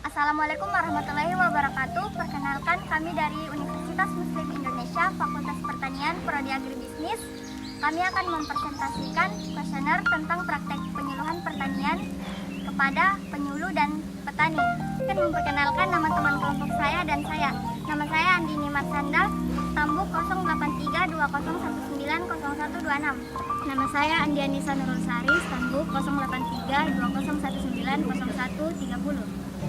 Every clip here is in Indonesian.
Assalamualaikum warahmatullahi wabarakatuh. Perkenalkan, kami dari Universitas Muslim Indonesia, Fakultas Pertanian, Prodi Agribisnis. Kami akan mempresentasikan kuesioner tentang praktek penyuluhan pertanian kepada penyuluh dan petani. Akan memperkenalkan nama teman kelompok saya dan saya. Nama saya Andini Marsanda, Tambuk 083201900126. Nama saya Andianisa Nurul Sari, Tambuk 083201900130.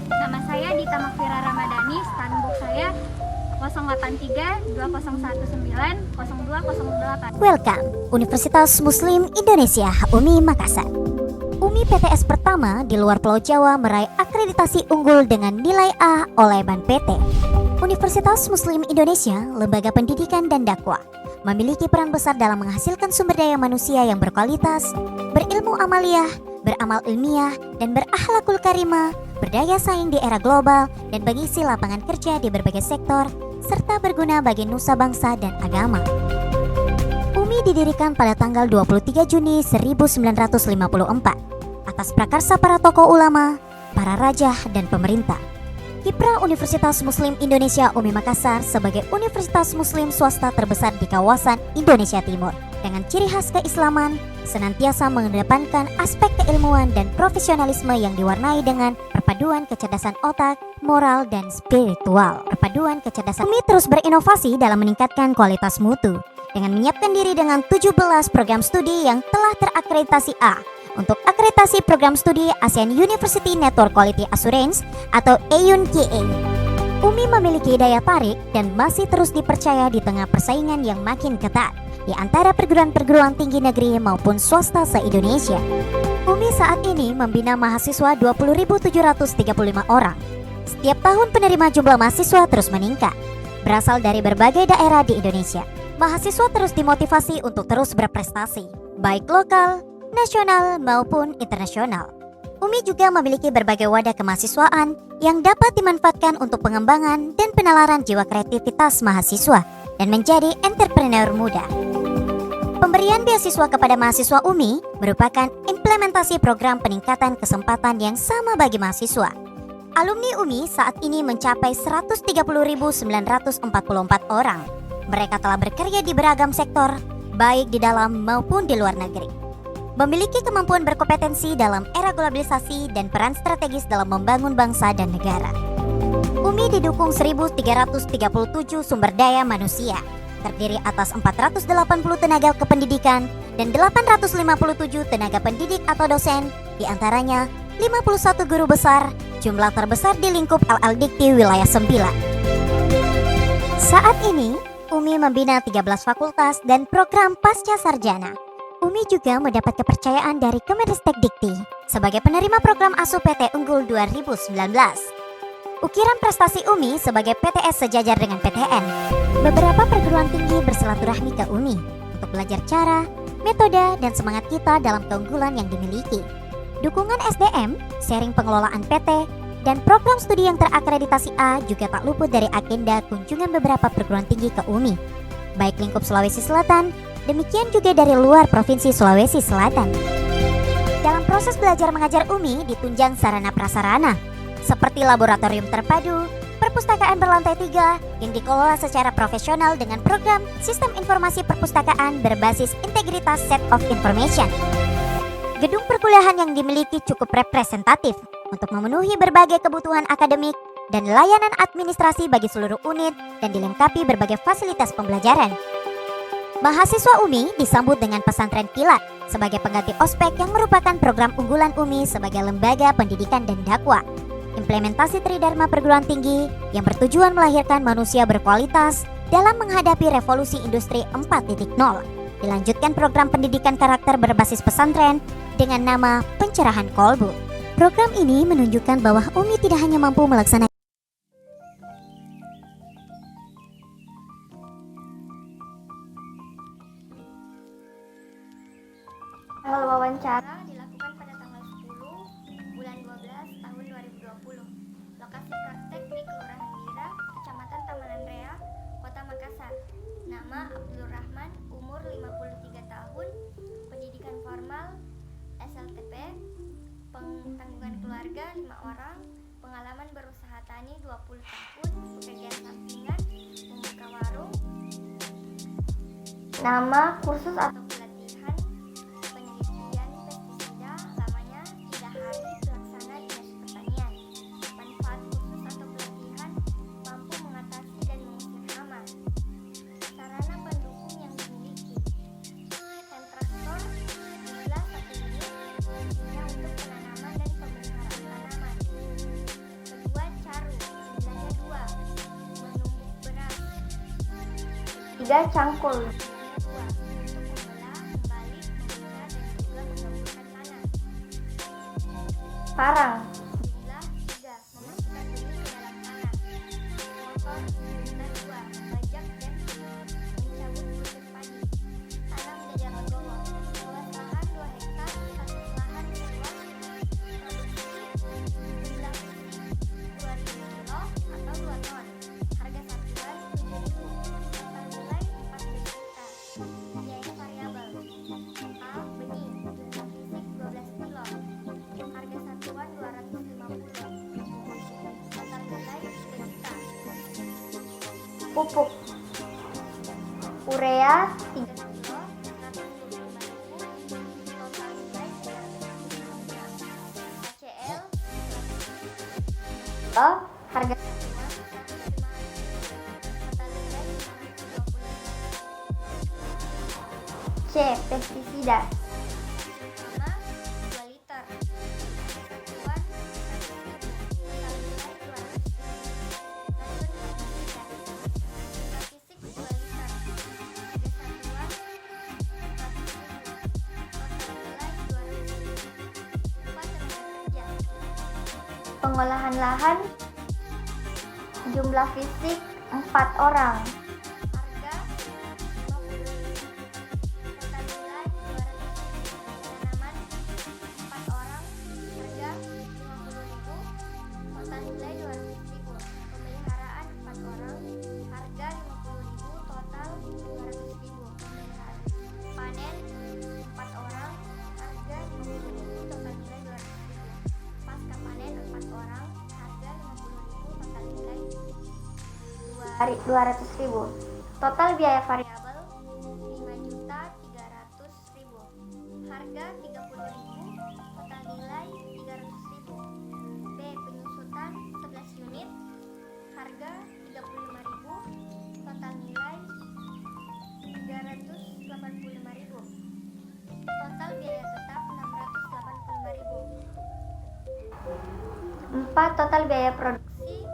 Nama saya Dita Makfira Ramadhani, Standbook saya 083201902008. Welcome, Universitas Muslim Indonesia UMI Makassar. UMI PTS pertama di luar Pulau Jawa meraih akreditasi unggul dengan nilai A oleh BAN PT. Universitas Muslim Indonesia, lembaga pendidikan dan dakwah, memiliki peran besar dalam menghasilkan sumber daya manusia yang berkualitas, berilmu amaliyah, beramal ilmiah, dan berakhlakul karimah, berdaya saing di era global, dan mengisi lapangan kerja di berbagai sektor, serta berguna bagi nusa bangsa dan agama. UMI didirikan pada tanggal 23 Juni 1954 atas prakarsa para tokoh ulama, para raja, dan pemerintah. Kiprah Universitas Muslim Indonesia UMI Makassar sebagai universitas muslim swasta terbesar di kawasan Indonesia Timur dengan ciri khas keislaman, senantiasa mengedepankan aspek keilmuan dan profesionalisme yang diwarnai dengan perpaduan kecerdasan otak, moral, dan spiritual. UMI terus berinovasi dalam meningkatkan kualitas mutu dengan menyiapkan diri dengan 17 program studi yang telah terakreditasi A untuk akreditasi program studi ASEAN University Network Quality Assurance atau AUNQA. UMI memiliki daya tarik dan masih terus dipercaya di tengah persaingan yang makin ketat di antara perguruan-perguruan tinggi negeri maupun swasta se-Indonesia. UMI saat ini membina mahasiswa 20.735 orang. Setiap tahun penerima jumlah mahasiswa terus meningkat, berasal dari berbagai daerah di Indonesia. Mahasiswa terus dimotivasi untuk terus berprestasi, baik lokal, nasional maupun internasional. UMI juga memiliki berbagai wadah kemahasiswaan yang dapat dimanfaatkan untuk pengembangan dan penalaran jiwa kreativitas mahasiswa dan menjadi entrepreneur muda. Pemberian beasiswa kepada mahasiswa UMI merupakan implementasi program peningkatan kesempatan yang sama bagi mahasiswa. Alumni UMI saat ini mencapai 130.944 orang. Mereka telah bekerja di beragam sektor, baik di dalam maupun di luar negeri. Memiliki kemampuan berkompetensi dalam era globalisasi dan peran strategis dalam membangun bangsa dan negara. UMI didukung 1.337 sumber daya manusia, terdiri atas 480 tenaga kependidikan dan 857 tenaga pendidik atau dosen, diantaranya 51 guru besar, jumlah terbesar di lingkup LL-Dikti wilayah 9. Saat ini, UMI membina 13 fakultas dan program pasca sarjana. UMI juga mendapat kepercayaan dari Kemenristek Dikti sebagai penerima program ASU PT Unggul 2019. Ukiran prestasi UMI sebagai PTS sejajar dengan PTN. Beberapa perguruan tinggi bersilaturahmi ke UMI untuk belajar cara, metode, dan semangat kita dalam keunggulan yang dimiliki. Dukungan SDM, sharing pengelolaan PT, dan program studi yang terakreditasi A juga tak luput dari agenda kunjungan beberapa perguruan tinggi ke UMI, baik lingkup Sulawesi Selatan, demikian juga dari luar Provinsi Sulawesi Selatan. Dalam proses belajar mengajar UMI ditunjang sarana prasarana seperti laboratorium terpadu, perpustakaan berlantai 3 yang dikelola secara profesional dengan program Sistem Informasi Perpustakaan berbasis integritas Set of Information. Gedung perkuliahan yang dimiliki cukup representatif untuk memenuhi berbagai kebutuhan akademik dan layanan administrasi bagi seluruh unit dan dilengkapi berbagai fasilitas pembelajaran. Mahasiswa UMI disambut dengan pesantren kilat sebagai pengganti ospek yang merupakan program unggulan UMI sebagai lembaga pendidikan dan dakwah. Implementasi Tridharma perguruan tinggi yang bertujuan melahirkan manusia berkualitas dalam menghadapi revolusi industri 4.0. Dilanjutkan program pendidikan karakter berbasis pesantren dengan nama Pencerahan Kolbu. Program ini menunjukkan bahwa UMI tidak hanya mampu melaksanakan Awal wawancara dilakukan pada tanggal 10 bulan 12 tahun 2020. Lokasi praktek di Kelurahan Bira, Kecamatan Taman Andrea, Kota Makassar. Nama Abdul Rahman, umur 53 tahun, pendidikan formal, SLTP, keluarga 5 orang, pengalaman berusaha tani 20 tahun, pekerjaan sampingan, membuka warung. Nama kursus atau pelatihan penelitian pestisida, lamanya 3 hari, pelaksana Dinas Pertanian. Manfaat kursus atau pelatihan mampu mengatasi dan mengusir hama. Sarana pendukung yang dimiliki: hand traktor jumlah 1 unit, fungsinya untuk penanaman dan pemeliharaan tanaman. Kedua, caru jumlahnya 2, menumbuk beras. Ketiga, cangkul jumlahnya 2, untuk membelah, membalik, mengejar, dan juga menggabungkan tanah. Parang jumlah 3, memasukkan benih ke dalam tanah. Motor jumlah 2, bajak dan mencabut butir padi. Tanam jajar legowo, luas lahan 2 hektar, status lahan seluas. Produksi jumlah fisik 2.000 kilo atau 2 ton. Harga satuan 7.000. Total nilai 14 juta. Biaya variabel: A. Benih jumlah fisik 12 kilo. Harga satuan 250. Total nilai 3 juta. Pupuk urea 3 kilo, 125.000. Total nilai 350. HCl harga satuan 105.000. Total nilai 520.000. C. Pestisida. Pertama 2 liter. Satuan 100.000. Total nilai 200.000. Racun herbisida. Jumlah fisik 2 liter. Harga satuan 100.000. Total nilai 200.000. Upah tenaga kerja. Pengolahan lahan jumlah fisik 4 orang. Harga 50.000. Total nilai 200.000. Tanaman 4 orang. Harga 50.000. Total nilai 200.000. Pemeliharaan 4 orang. Harga 50.000. Total 200.000. Pemeliharaan. Panen 4 orang. Harga 50.000. Total nilai 200.000. Pasca panen 4 orang. Harga 50.000. Total nilai 200.000. Total biaya variabel 5.300.000. Harga 30.000. Total nilai 300.000. B. Penyusutan 11 unit. Harga 35.000. Total nilai 385.000. Total biaya tetap 685.000. 4. Total biaya produksi.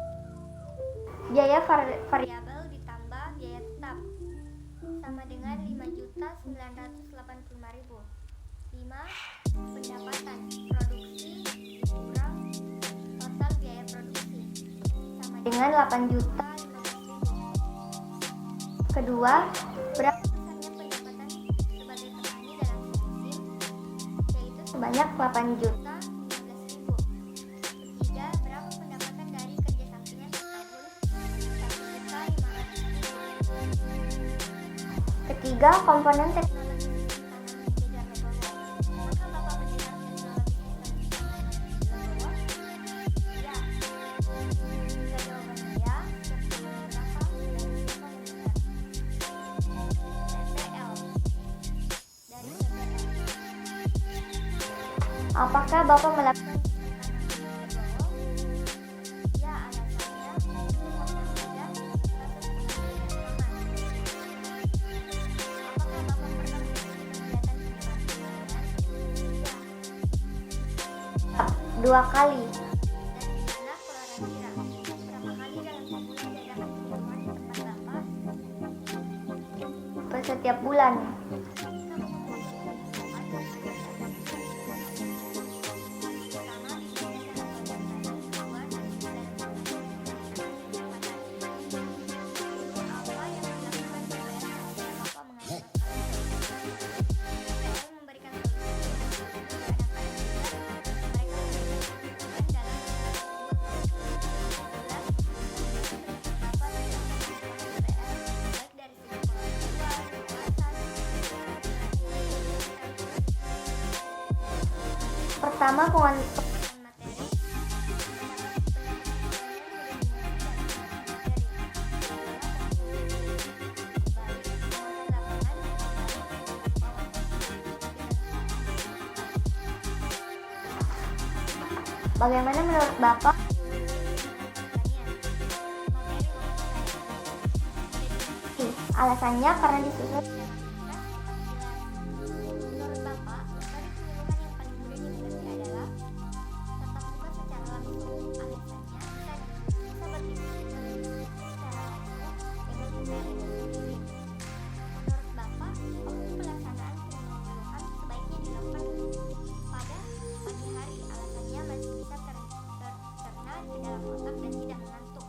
Biaya variabel ditambah biaya tetap sama dengan 5.985.000. 5. Pendapatan produksi kurang total biaya produksi sama dengan 8.015.000. Kedua, berapa besarnya pendapatan sebagai petani dalam musim, yaitu sebanyak 8.015.000. Ketiga, berapa pendapatan dari kerja sampingan setahun? 1.500.000. Ketiga, komponen teknologi sistem tanam jajar legowo. Apakah Bapak mendengar teknologi sistem tanam jajar legowo? Ya. Jika jawabannya ya, berapa dan siapa mendengar? TPL. Dari TPL. Apakah Bapak melakukan sistem tanam jajar legowo? Ya, alasannya untuk mempermudah proses pengambilan hama. Apakah Bapak pernah mengikuti kegiatan penyebar tanaman? Ya. 2 kali. Dan di mana kira-kira berapa kali dalam sebulan diadakan penyuluhan di tempat Bapak? Setiap bulan. Pertama, penguasaan materi. Bagaimana menurut Bapak? Alasannya karena disusun. Menurut Bapak, metode penyuluhan yang paling mudah dimengerti adalah tatap muka secara langsung. Alasannya bisa berdiskusi secara langsung dengan materi sendiri. Menurut Bapak, waktu pelaksanaan penyuluhan sebaiknya dilakukan pada pagi hari. Alasannya masih bisa tercerna ke dalam otak dan tidak mengantuk.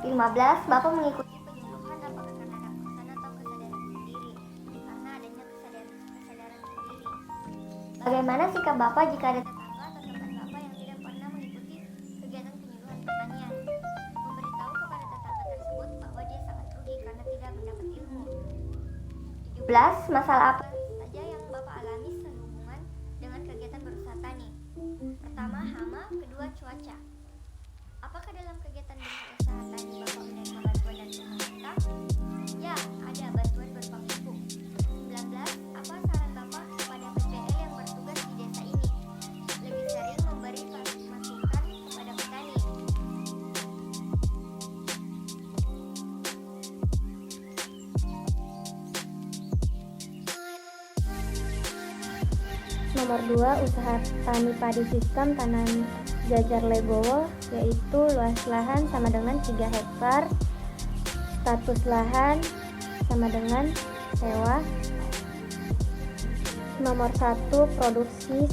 15. Bapak mengikuti penyuluhan apakah karena ada paksaan atau kesadaran sendiri? Karena adanya kesadaran sendiri. Bagaimana sikap Bapak jika ada tetangga atau teman Bapak yang tidak pernah mengikuti kegiatan penyuluhan pertanian? Memberitahu kepada tetangga tersebut bahwa dia sangat rugi karena tidak mendapat ilmu. 17. Masalah apa saja yang Bapak alami sehubungan dengan kegiatan berusaha tani? Pertama, hama. Kedua, cuaca. Apakah dalam kegiatan berusaha tani Bapak menerima bantuan dari pemerintah? Ya, ada bantuan berupa pupuk. 19. Apa saran Bapak kepada PPL yang bertugas di desa ini? Lebih sering memberi masukan kepada petani. Nomor 2, usaha tani padi sistem tanam jajar legowo, yaitu luas lahan sama dengan 3 hektar, status lahan sama dengan sewa. Nomor 1, produksi